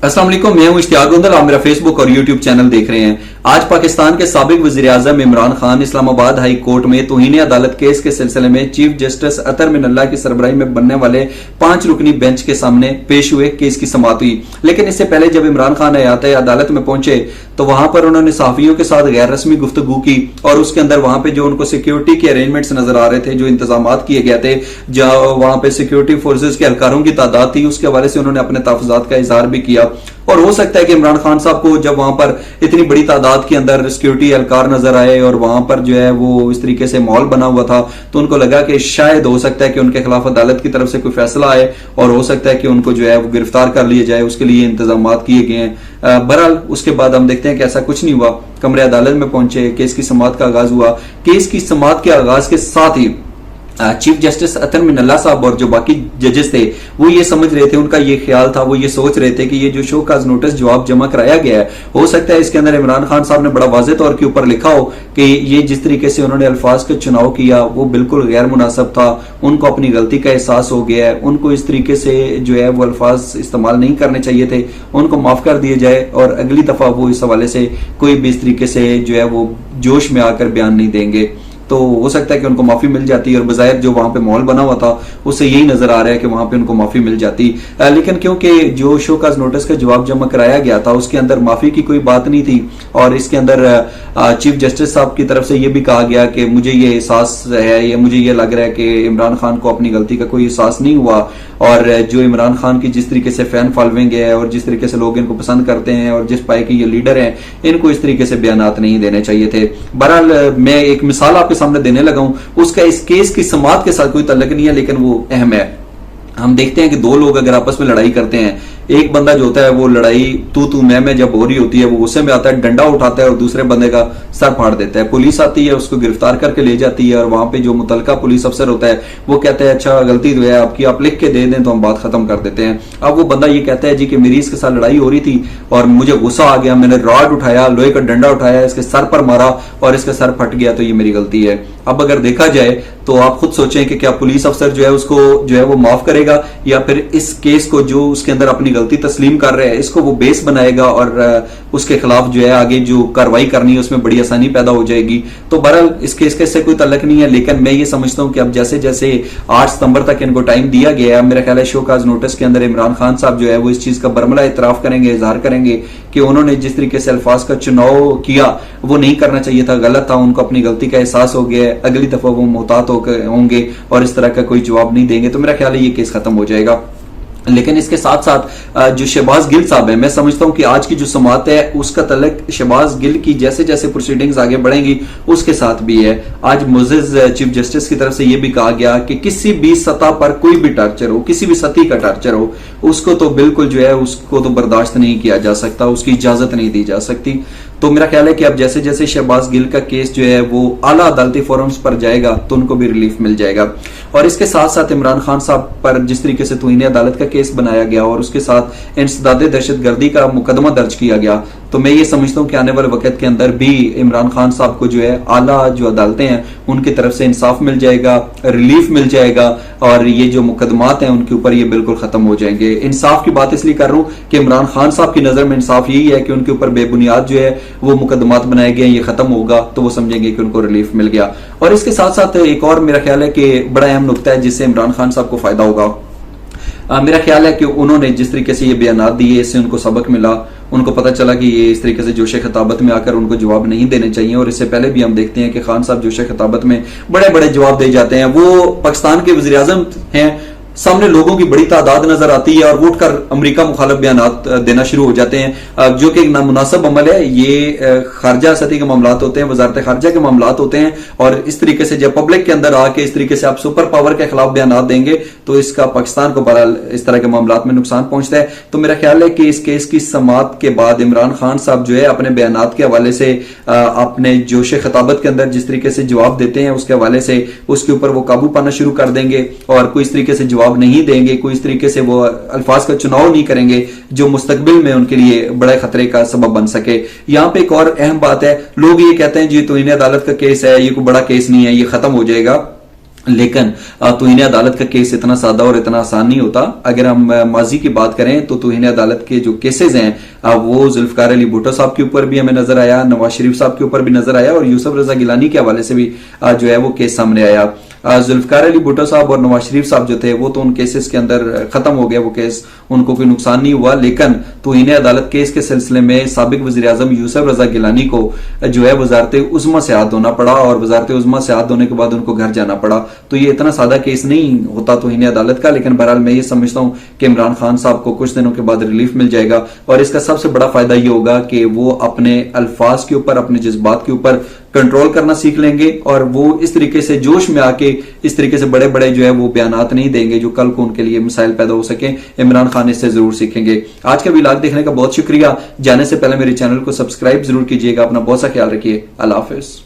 अस्सलाम वालेकुम, मैं हूं इश्तियाक गोंदल। आप मेरा फेसबुक और यूट्यूब चैनल देख रहे हैं। आज पाकिस्तान के साबिक वजीर आजम इमरान खान इस्लामाबाद हाई कोर्ट में तौहीन अदालत केस के सिलसिले में चीफ जस्टिस अतर मिनल्ला की सरबराही में बनने वाले 5 रुकनी बेंच के सामने पेश हुए। केस की समाअत हुई, लेकिन इससे पहले जब इमरान खान हयात अदालत में पहुंचे तो वहां पर उन्होंने सहाफियों के साथ गैर रस्मी गुफ्तगू की और उसके अंदर वहां पे जो उनको सिक्योरिटी के अरेंजमेंट्स नजर आ रहे थे, जो इंतजाम किए गए थे, जहां वहां पे सिक्योरिटी फोर्सेज के एहलकारों की तादाद थी, उसके हवाले से उन्होंने अपने तहफुजात का इजहार भी किया। और हो सकता है कि इमरान खान साहब को जब वहां पर इतनी बड़ी तादाद के अंदर सिक्योरिटी एहलकार नजर आए और वहां पर जो है वो इस तरीके से माहौल बना हुआ था, तो उनको लगा कि शायद हो सकता है कि उनके खिलाफ अदालत की तरफ से कोई फैसला आए और हो सकता है कि उनको जो है वो गिरफ्तार कर लिया जाए। उसके लिए इंतजाम किए गए हैं। बहरहाल उसके बाद हम देखते हैं कि ऐसा कुछ नहीं हुआ। कमरे अदालत में पहुंचे, केस की समाअत का आगाज हुआ। केस की समाअत के आगाज के साथ ही चीफ जस्टिस अतर मिनल्ला साहब और जो बाकी जजेस थे वो ये समझ रहे थे, उनका ये ख्याल था, वो ये सोच रहे थे कि ये जो शो काज नोटिस जवाब जमा कराया गया है, हो सकता है इसके अंदर इमरान खान साहब ने बड़ा वाज़ेह तौर के ऊपर लिखा हो कि ये जिस तरीके से उन्होंने अल्फाज का चुनाव किया वो बिल्कुल गैर मुनासिब था, उनको अपनी गलती का एहसास हो गया है, उनको इस तरीके से जो है वो अल्फाज इस्तेमाल नहीं करने चाहिए थे, उनको माफ कर दिया जाए और अगली दफा वो इस हवाले से कोई भी इस तरीके से जो है वो जोश में आकर बयान नहीं देंगे। तो हो सकता है कि उनको माफी मिल जाती और बजाय जो वहां पे माहौल बना हुआ था उससे यही नजर आ रहा है कि वहां पे उनको माफी मिल जाती। लेकिन क्योंकि जो शो काज नोटिस का जवाब जमा कराया गया था उसके अंदर माफी की कोई बात नहीं थी और इसके अंदर चीफ जस्टिस साहब की तरफ से ये भी कहा गया कि मुझे ये एहसास है, या मुझे ये लग रहा है कि इमरान खान को अपनी गलती का कोई एहसास नहीं हुआ और जो इमरान खान की जिस तरीके से फैन फॉलोइंग है और जिस तरीके से लोग इनको पसंद करते हैं और जिस पाए कि ये लीडर हैं, इनको इस तरीके से बयानात नहीं देने चाहिए थे। बहरहाल मैं एक मिसाल आपके सामने देने लगा हूं, उसका इस केस की समाअत के साथ कोई तल्लुक नहीं है, लेकिन वो अहम है। हम देखते हैं कि दो लोग अगर आपस में लड़ाई करते हैं, एक बंदा जो होता है वो लड़ाई तू मैं जब हो रही होती है वो गुस्से में आता है, डंडा उठाता है और दूसरे बंदे का सर फाड़ देता है। पुलिस आती है, उसको गिरफ्तार करके ले जाती है और वहां पे जो मुतलका पुलिस अफसर होता है वो कहता है अच्छा गलती तो है आपकी, आप लिख के दे दें तो हम बात खत्म कर देते हैं। अब वो बंदा ये कहता है जी कि मेरी इसके साथ लड़ाई हो रही थी और मुझे गुस्सा आ गया, मैंने रॉड उठाया, लोहे का डंडा उठाया, इसके सर पर मारा और इसका सर फट गया, तो ये मेरी गलती है। अब अगर देखा जाए तो आप खुद सोचें कि क्या पुलिस अफसर जो है उसको जो है वो माफ करेगा या फिर इस केस को जो उसके अंदर अपनी गलती तस्लीम कर रहे हैं इसको वो बेस बनाएगा और उसके खिलाफ जो है आगे जो कार्रवाई करनी है उसमें बड़ी आसानी पैदा हो जाएगी। तो बहरहाल इस केस के इससे कोई तल्लुक नहीं है, लेकिन मैं ये समझता हूं कि अब जैसे जैसे 8 सितंबर तक इनको टाइम दिया गया है, मेरा ख्याल है शो काज नोटिस के अंदर इमरान खान साहब जो है वो इस चीज का बरमला इतराफ करेंगे, इजहार करेंगे कि उन्होंने जिस तरीके से अल्फाज का चुनाव किया वो नहीं करना चाहिए था, गलत था, उनको अपनी गलती का एहसास हो गया है, अगली दफा वो मुहतात होंगे और इस तरह का कोई जवाब नहीं देंगे। तो मेरा ख्याल है ये केस खत्म हो जाएगा। लेकिन इसके साथ साथ जो शहबाज गिल साहब है, मैं समझता हूं कि आज की जो समाअत है उसका तल्लुक शहबाज गिल की जैसे जैसे प्रोसीडिंग्स आगे बढ़ेंगी उसके साथ भी है। आज मुअज़्ज़ज़ चीफ जस्टिस की तरफ से यह भी कहा गया कि किसी भी सतह पर कोई भी टॉर्चर हो, किसी भी सतह का टॉर्चर हो, उसको तो बिल्कुल जो है उसको तो बर्दाश्त नहीं किया जा सकता, उसकी इजाजत नहीं दी जा सकती। तो मेरा ख्याल है कि अब जैसे जैसे शहबाज गिल का केस जो है वो आला अदालती फोरम्स पर जाएगा तो उनको भी रिलीफ मिल जाएगा। और इसके साथ साथ इमरान खान साहब पर जिस तरीके से तौहीन अदालत का केस बनाया गया और उसके साथ इंसदाद दहशतगर्दी का मुकदमा दर्ज किया गया, तो मैं ये समझता हूं कि आने वाले वक्त के अंदर भी इमरान खान साहब को जो है आला जो अदालतें हैं उनकी तरफ से इंसाफ मिल जाएगा, रिलीफ मिल जाएगा और ये जो मुकदमात हैं उनके ऊपर ये बिल्कुल खत्म हो जाएंगे। इंसाफ की बात इसलिए कर रहा हूं कि इमरान खान साहब की नजर में इंसाफ यही है कि उनके ऊपर बेबुनियाद जो है वो मुकदमात बनाए गए, ये खत्म होगा तो वो समझेंगे कि उनको रिलीफ मिल गया। और इसके साथ साथ एक और मेरा ख्याल है कि बड़ा अहम नुकता है जिससे इमरान खान साहब को फायदा होगा। मेरा ख्याल है कि उन्होंने जिस तरीके से ये बयानात दिए इससे उनको सबक मिला, उनको पता चला कि ये इस तरीके से जोश खिताबत में आकर उनको जवाब नहीं देने चाहिए। और इससे पहले भी हम देखते हैं कि खान साहब जोश खिताबत में बड़े बड़े जवाब दे जाते हैं। वो पाकिस्तान के वज़ीर आज़म हैं, सामने लोगों की बड़ी तादाद नजर आती है और वो उठकर अमेरिका मुखालिफ बयानात देना शुरू हो जाते हैं, जो कि एक नामुनासिब अमल है। ये खारजा सतही के मामलात होते हैं, वजारत खारजा के मामलात होते हैं और इस तरीके से जब पब्लिक के अंदर आके इस तरीके से आप सुपर पावर के खिलाफ बयानात देंगे तो इसका पाकिस्तान को बहरहाल इस तरह के मामलात में नुकसान पहुंचता है। तो मेरा ख्याल है कि इस केस की समाअत के बाद इमरान खान साहब जो है अपने बयानात के हवाले से अपने जोश खिताबत के अंदर जिस तरीके से जवाब देते हैं उसके हवाले से उसके ऊपर वो काबू पाना शुरू कर देंगे और कोई इस तरीके से जवाब नहीं देंगे, कोई इस तरीके से वो अल्फाज का चुनाव नहीं करेंगे जो मुस्तकबिल में उनके लिए बड़े खतरे का सबब बन सके। यहां पे एक और अहम बात है, लोग ये कहते हैं जी तौहीन अदालत का केस है, ये कोई बड़ा केस नहीं है, ये खत्म हो जाएगा। लेकिन तौहीन अदालत का केस इतना सादा और इतना आसान नहीं होता। अगर हम माजी की बात करें तो तौहीन अदालत के जो केसेस हैं वो जुल्फकार अली भुट्टो साहब के ऊपर भी हमें नजर आया, नवाज शरीफ साहब के ऊपर भी नजर आया और यूसुफ रजा गिलानी के हवाले से भी जो है वो केस सामने आया। जुल्फकार अली भुट्टो साहब और नवाज शरीफ साहब जो थे वो तो उन केसेस के अंदर खत्म हो गया वो केस, उनको कोई नुकसान नहीं हुआ। लेकिन तौहीन अदालत केस के सिलसिले में साबिक वज़ीर आज़म यूसुफ रजा गिलानी को जो है वजारत उज़्मा से हाथ धोना पड़ा और वजारत उज़्मा से हाथ धोने के बाद उनको घर जाना पड़ा। तो ये इतना सादा केस नहीं होता तौहीन अदालत का। लेकिन बहरहाल मैं ये समझता हूँ कि इमरान खान साहब को कुछ दिनों के बाद रिलीफ मिल जाएगा और इसका सबसे बड़ा फायदा ये होगा कि वो अपने अल्फाज के ऊपर, अपने जज्बात के ऊपर कंट्रोल करना सीख लेंगे और वो इस तरीके से जोश में आके इस तरीके से बड़े बड़े जो है वो बयानात नहीं देंगे जो कल को उनके लिए मिसाइल पैदा हो सके। इमरान खान इससे जरूर सीखेंगे। आज का व्लॉग देखने का बहुत शुक्रिया। जाने से पहले मेरे चैनल को सब्सक्राइब जरूर कीजिएगा। अपना बहुत सा ख्याल रखिए। अल्लाह हाफिज।